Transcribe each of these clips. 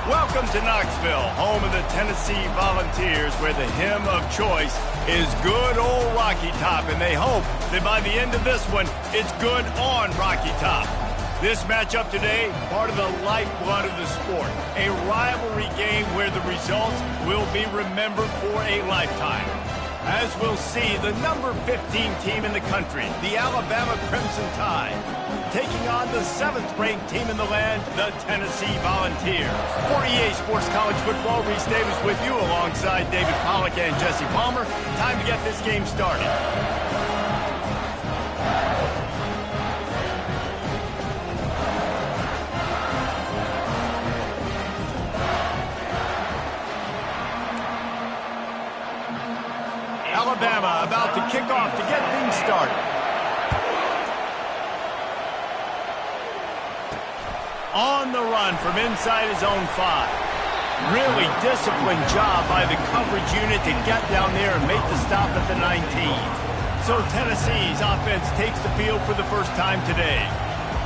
Welcome to Knoxville, home of the Tennessee Volunteers, where the hymn of choice is good old Rocky Top, and they hope that by the end of this one, it's good on Rocky Top. This matchup today, part of the lifeblood of the sport, a rivalry game where the results will be remembered for a lifetime. As we'll see, the number 15 team in the country, the Alabama Crimson Tide, taking on the 7th-ranked team in the land, the Tennessee Volunteers. For EA Sports College Football, Reese Davis with you alongside David Pollack and Jesse Palmer. Time to get this game started. Alabama about to kick off to get things started. On the run from inside his own 5. Really disciplined job by the coverage unit to get down there and make the stop at the 19. So Tennessee's offense takes the field for the first time today.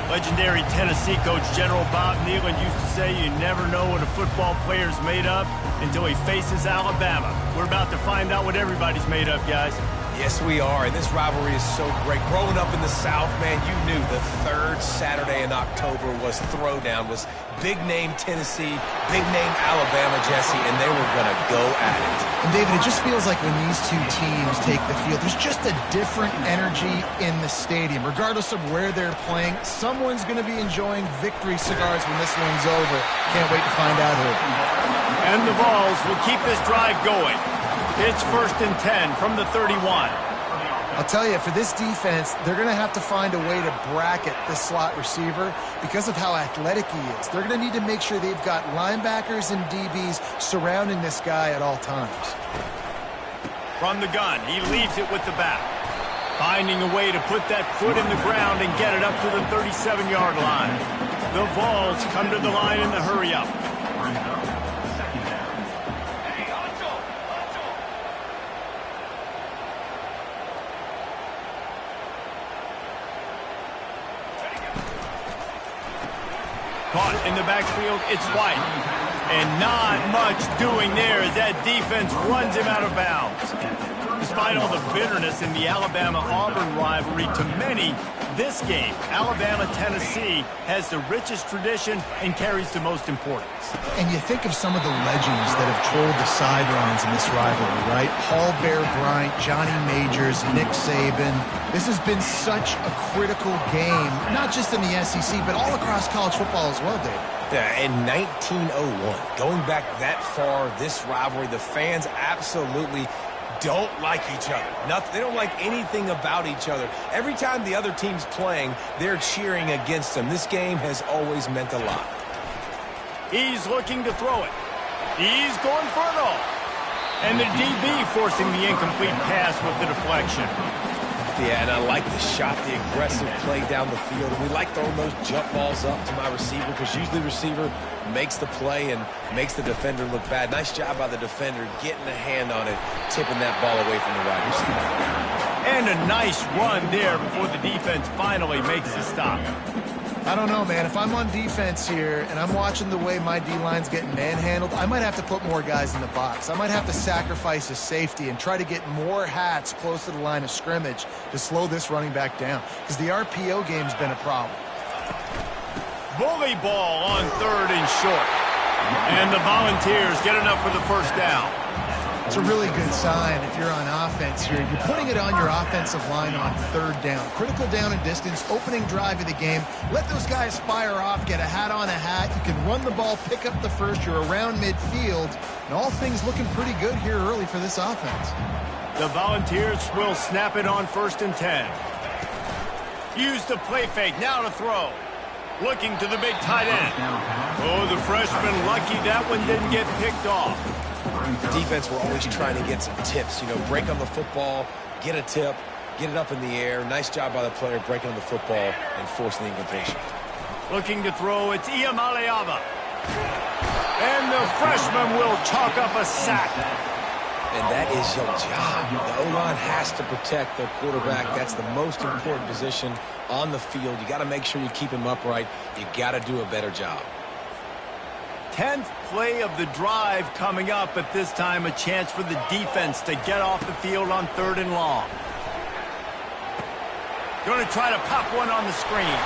Legendary Tennessee coach General Bob Neyland used to say you never know what a football player's made of until he faces Alabama. We're about to find out what everybody's made of, guys. Yes, we are, and this rivalry is so great. Growing up in the South, man, you knew the third Saturday in October was Throwdown, was big-name Tennessee, big-name Alabama, Jesse, and they were going to go at it. And, David, it just feels like when these two teams take the field, there's just a different energy in the stadium. Regardless of where they're playing, someone's going to be enjoying victory cigars when this one's over. Can't wait to find out who. And the Vols will keep this drive going. It's 1st and 10 from the 31. I'll tell you, for this defense, they're going to have to find a way to bracket this slot receiver because of how athletic he is. They're going to need to make sure they've got linebackers and DBs surrounding this guy at all times. From the gun, he leaves it with the back. Finding a way to put that foot in the ground and get it up to the 37-yard line. The Vols come to the line in the hurry-up. Caught in the backfield, it's White. And not much doing there as that defense runs him out of bounds. Despite all the bitterness in the Alabama-Auburn rivalry, to many, this game, Alabama-Tennessee, has the richest tradition and carries the most importance. And you think of some of the legends that have trolled the sidelines in this rivalry, right? Paul Bear Bryant, Johnny Majors, Nick Saban. This has been such a critical game, not just in the SEC, but all across college football as well, Dave. Yeah, in 1901, going back that far, this rivalry, the fans absolutely don't like each other. They don't like anything about each other. Every time the other team's playing, they're cheering against them. This game has always meant a lot. He's looking to throw it. He's going for it all. And the DB forcing the incomplete pass with the deflection. Yeah, and I like the shot, the aggressive play down the field. And we like throwing those jump balls up to my receiver because usually the receiver makes the play and makes the defender look bad. Nice job by the defender getting a hand on it, tipping that ball away from the wide receiver. And a nice run there before the defense finally makes the stop. I don't know, man. If I'm on defense here and I'm watching the way my D-line's getting manhandled, I might have to put more guys in the box. I might have to sacrifice a safety and try to get more hats close to the line of scrimmage to slow this running back down because the RPO game's been a problem. Bully ball on 3rd and short. And the Volunteers get enough for the first down. It's a really good sign if you're on offense here. You're putting it on your offensive line on 3rd down. Critical down and distance, opening drive of the game. Let those guys fire off, get a hat on a hat. You can run the ball, pick up the first. You're around midfield. And all things looking pretty good here early for this offense. The Volunteers will snap it on 1st and 10. Use the play fake, now to throw. Looking to the big tight end. Oh, the freshman lucky that one didn't get picked off. The defense were always trying to get some tips, break on the football, get a tip, get it up in the air. Nice job by the player breaking on the football and forcing the incompletion. Looking to throw, it's Iamaleava. And the freshman will chalk up a sack. And that is your job. The O-line has to protect their quarterback. That's the most important position on the field. You got to make sure you keep him upright. You got to do a better job. 10th play of the drive coming up, but this time a chance for the defense to get off the field on 3rd and long. Going to try to pop one on the screen.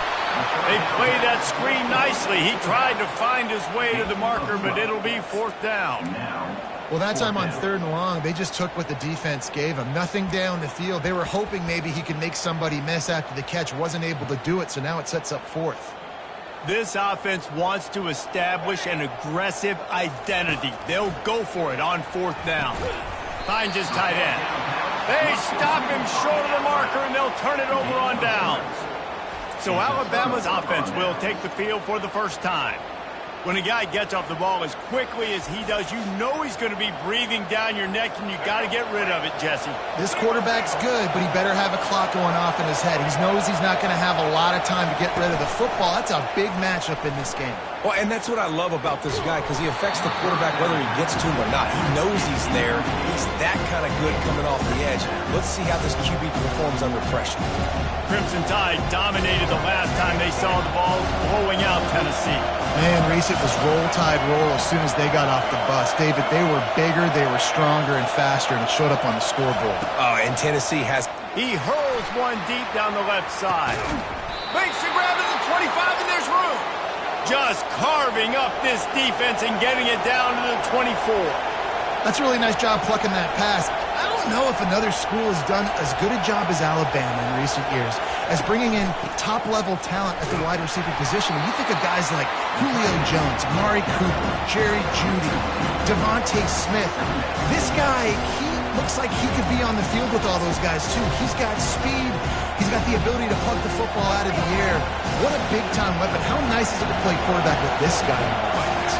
They play that screen nicely. He tried to find his way to the marker, but it'll be 4th down. Well, that time on 3rd and long, they just took what the defense gave him. Nothing down the field. They were hoping maybe he could make somebody miss after the catch. Wasn't able to do it, so now it sets up 4th. This offense wants to establish an aggressive identity. They'll go for it on 4th down. Finds his tight end. They stop him short of the marker, and they'll turn it over on downs. So Alabama's offense will take the field for the first time. When a guy gets off the ball as quickly as he does, you know he's going to be breathing down your neck, and you got to get rid of it, Jesse. This quarterback's good, but he better have a clock going off in his head. He knows he's not going to have a lot of time to get rid of the football. That's a big matchup in this game. Well, and that's what I love about this guy, because he affects the quarterback whether he gets to him or not. He knows he's there. He's that kind of good coming off the edge. Let's see how this QB performs under pressure. Crimson Tide dominated the last time they saw the ball blowing out Tennessee. Man, Reese, it was roll tide roll as soon as they got off the bus. David, they were bigger, they were stronger and faster, and it showed up on the scoreboard. Oh, and Tennessee has... He hurls one deep down the left side. Makes the grab at the 25, and there's room. Just carving up this defense and getting it down to the 24. That's a really nice job plucking that pass. I don't know if another school has done as good a job as Alabama in recent years as bringing in top-level talent at the wide receiver position. When you think of guys like Julio Jones, Amari Cooper, Jerry Jeudy, Devontae Smith, this guy, he looks like he could be on the field with all those guys, too. He's got speed. He's got the ability to pluck the football out of the air. What a big-time weapon. How nice is it to play quarterback with this guy on the offense?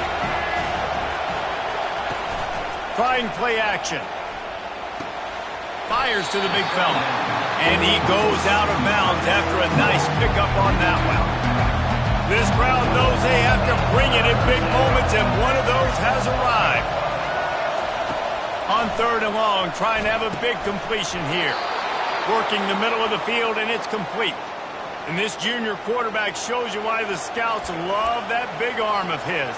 Trying play action. Fires to the big fella. And he goes out of bounds after a nice pickup on that one. This crowd knows they have to bring it in big moments, and one of those has arrived. On 3rd and long, trying to have a big completion here. Working the middle of the field, and it's complete. And this junior quarterback shows you why the scouts love that big arm of his.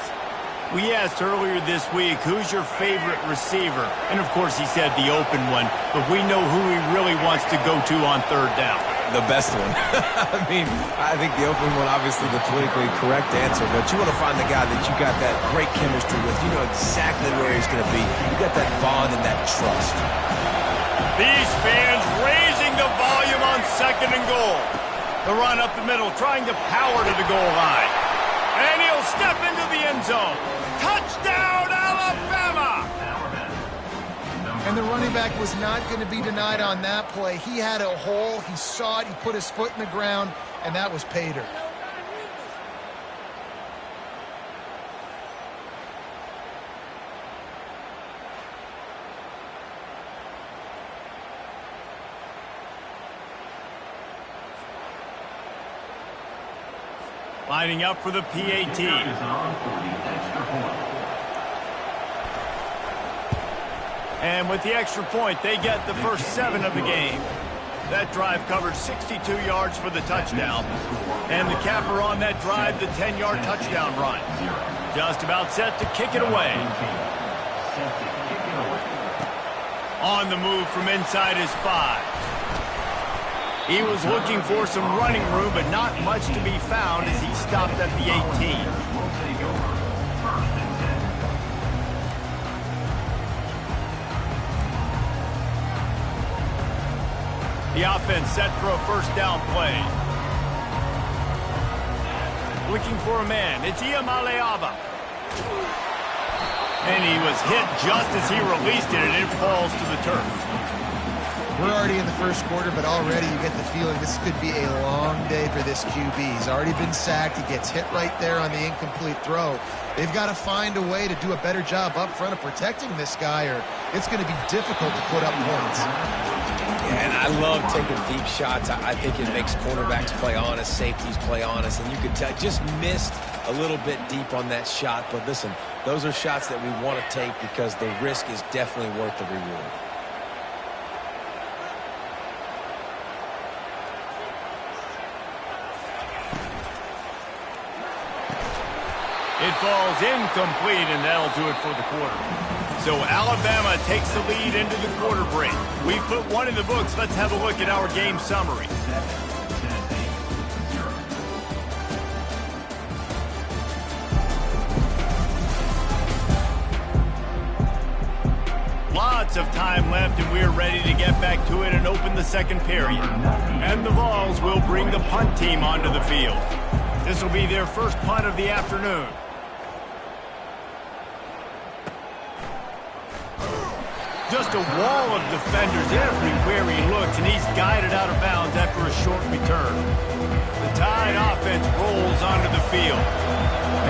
We asked earlier this week, who's your favorite receiver? And, of course, he said the open one, but we know who he really wants to go to on 3rd down. The best one. I mean, I think the open one, obviously the politically correct answer, but you want to find the guy that you got that great chemistry with. You know exactly where he's going to be. You got that bond and that trust. These fans raising the volume on 2nd and goal. The run up the middle, trying to power to the goal line. And he'll step into the end zone. Touchdown, Alabama! And the running back was not going to be denied on that play. He had a hole. He saw it. He put his foot in the ground, and that was pay dirt. Lining up for the PAT. And with the extra point, they get the first 7 of the game. That drive covered 62 yards for the touchdown. And the capper on that drive, the 10-yard touchdown run. Just about set to kick it away. On the move from inside his 5. He was looking for some running room, but not much to be found as he stopped at the 18. The offense set for a first down play. Looking for a man. It's Ncaa. And he was hit just as he released it, and it falls to the turf. We're already in the first quarter, but already you get the feeling this could be a long day for this QB. He's already been sacked. He gets hit right there on the incomplete throw. They've got to find a way to do a better job up front of protecting this guy, or it's going to be difficult to put up points. Yeah, and I love taking deep shots. I think it makes quarterbacks play honest, safeties play honest, and you could tell just missed a little bit deep on that shot. But listen, those are shots that we want to take because the risk is definitely worth the reward. It falls incomplete, and that'll do it for the quarter. So Alabama takes the lead into the quarter break. We've put one in the books. Let's have a look at our game summary. Lots of time left, and we're ready to get back to it and open the second period. And the Vols will bring the punt team onto the field. This will be their first punt of the afternoon. Just a wall of defenders everywhere he looks, and he's guided out of bounds after a short return. The Tide offense rolls onto the field.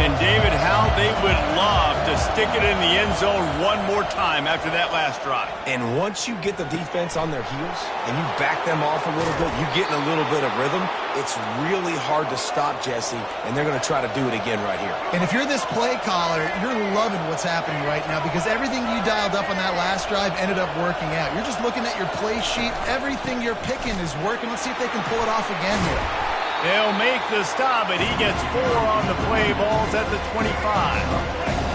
And, David, how they would love to stick it in the end zone one more time after that last drive. And once you get the defense on their heels and you back them off a little bit, you get in a little bit of rhythm, it's really hard to stop, Jesse, and they're going to try to do it again right here. And if you're this play caller, you're loving what's happening right now because everything you dialed up on that last drive ended up working out. You're just looking at your play sheet. Everything you're picking is working. Let's see if they can pull it off again here. They'll make the stop, and he gets 4 on the play. Ball's at the 25.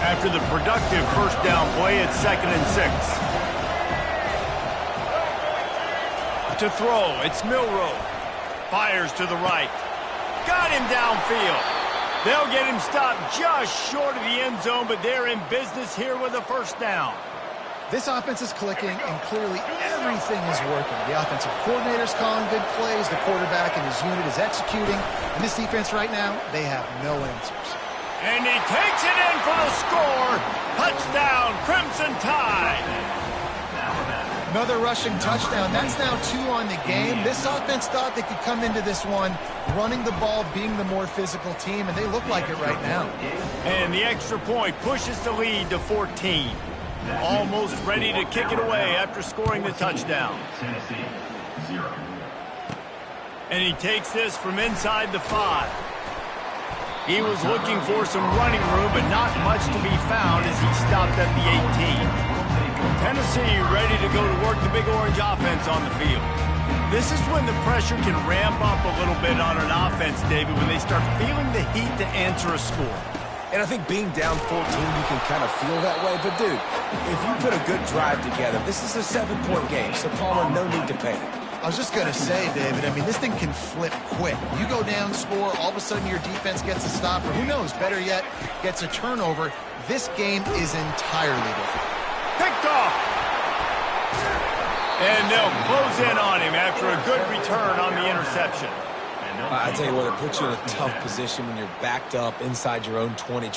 After the productive first down play, it's 2nd and 6. To throw, it's Milroe. Fires to the right. Got him downfield. They'll get him stopped just short of the end zone, but they're in business here with a first down. This offense is clicking, and clearly everything is working. The offensive coordinator's calling good plays. The quarterback and his unit is executing. And this defense right now, they have no answers. And he takes it in for the score. Touchdown, Crimson Tide. Another rushing touchdown. That's now 2 on the game. This offense thought they could come into this one running the ball, being the more physical team, and they look like it right now. And the extra point pushes the lead to 14. Almost ready to kick it away after scoring the touchdown. And he takes this from inside the 5. He was looking for some running room, but not much to be found as he stopped at the 18. Tennessee ready to go to work the Big Orange offense on the field. This is when the pressure can ramp up a little bit on an offense, David, when they start feeling the heat to answer a score. And I think being down 14, you can kind of feel that way. But, dude, if you put a good drive together, this is a 7-point game. So, Palmer, no need to panic. I was just going to say, David, I mean, this thing can flip quick. You go down, score, all of a sudden your defense gets a stop, or who knows, better yet, gets a turnover. This game is entirely different. Picked off. And they'll close in on him after a good return on the interception. I tell you what, it puts you in a tough position when you're backed up inside your own 20,